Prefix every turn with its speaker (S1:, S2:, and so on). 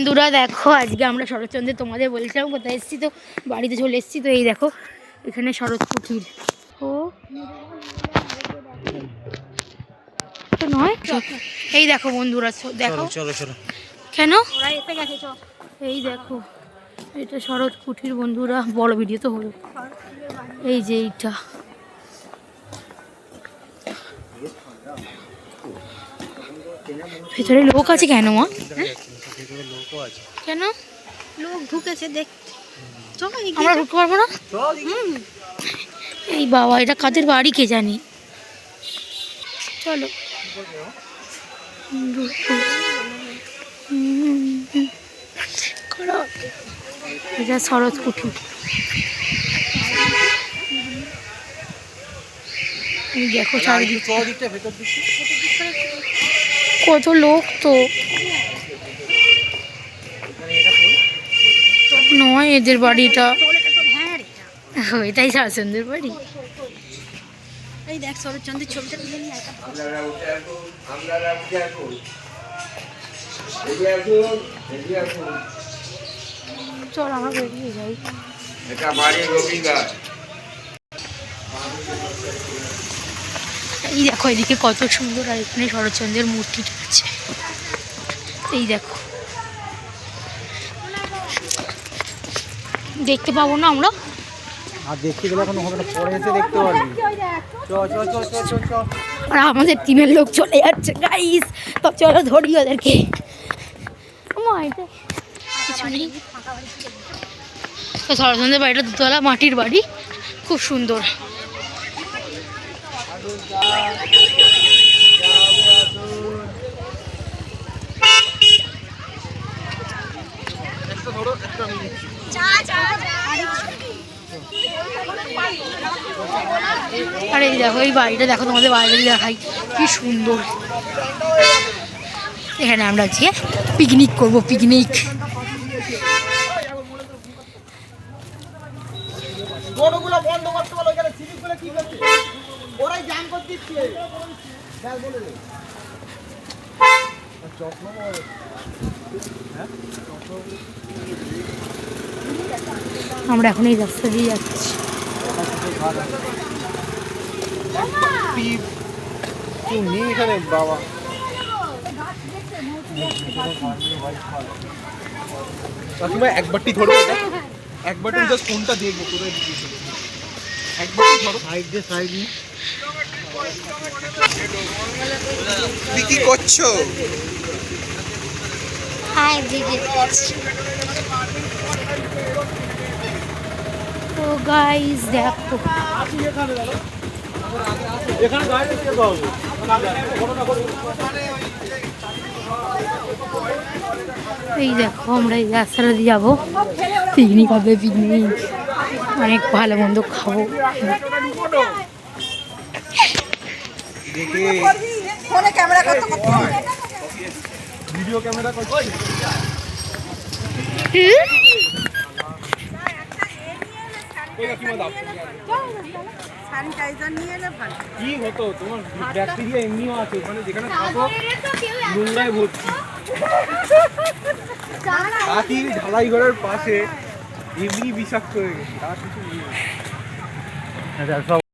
S1: বন্ধুরা দেখো, আজকে আমরা শরৎচন্দ্রে তোমাদের বলছিলাম কোথায় এসেছি, তো বাড়িতে চলে এসেছি। তো এই দেখো এখানে শরৎ কুঠির। ও তো নয়, এই দেখো বন্ধুরা, দেখো
S2: চলো চলো
S1: কেন এই দেখো এটা শরৎ কুঠির বন্ধুরা। বড় ভিডিও তো হলো। এই যে এইটা ভেতরে লোক আছে কেন মা? কেন
S3: লোক ঢুকেছে দেখতে?
S1: আমরা ঢুকতে পারবো না? এই বাবা, এটা কাদের বাড়ি কে জানি। চলো এটা শরৎ কুঠির। এই দেখো চারিদিকটা কত লোক। তো নয় এদের বাড়িটা, এটাই শরৎচন্দ্রের বাড়ি।
S3: এই দেখ শরৎচন্দ্রের ছবিটা তুলে নিয়ে
S1: চল আমরা বেরিয়ে যাই। এই দেখো এদিকে কত সুন্দর, আর এখানে শরৎচন্দ্রের মূর্তিটা আছে। এই দেখো, দেখতে পাবো না আমরা?
S2: আর দেখতে গেলে এখন হবে না, পরে এসে দেখতে পারবি।
S1: আর আমাদের টিমের লোক চলে যাচ্ছে গাইস, তো চলো ধরি ওদেরকে। তো শরৎচন্দ্রের বাড়িটা দুতলা মাটির বাড়ি, খুব সুন্দর। আর এই দেখো এই বাড়িটা দেখো, তোমাদের বাড়িটা দেখাই কি সুন্দর। এখানে আমরা আজকে পিকনিক করবো, পিকনিক। আমরা এখন এই রাস্তা দিয়ে যাচ্ছি।
S2: বাবা একবারটি ধরো, একবারটি জাস্ট ফোনটা দেখবো কোথায় দিয়েছে। একবারটি ধরো, সাইড দিয়ে সাইড নিয়ে। তুমি কি করছো?
S1: হাই দিদি। তো গাইস দেখো,
S2: এখানে গাড়ি দিয়ে দাও।
S1: এই দেখো আমরা এই রাস্তাটা দিয়ে যাবো, পিকনিক হবে, পিকনিক অনেক ভালো মন্দ খাবো।
S2: ভিডিও ক্যামেরা করছি। কি হতো তোমার ব্যাকটেরিয়া এমনিও আছে ওখানে, যেখানে থাকো নোংরায় ভর্তি। কাকি ঢালাই ঘরের পাশে এমনি বিষাক্ত হয়ে গেছে, তার কিছু নেই।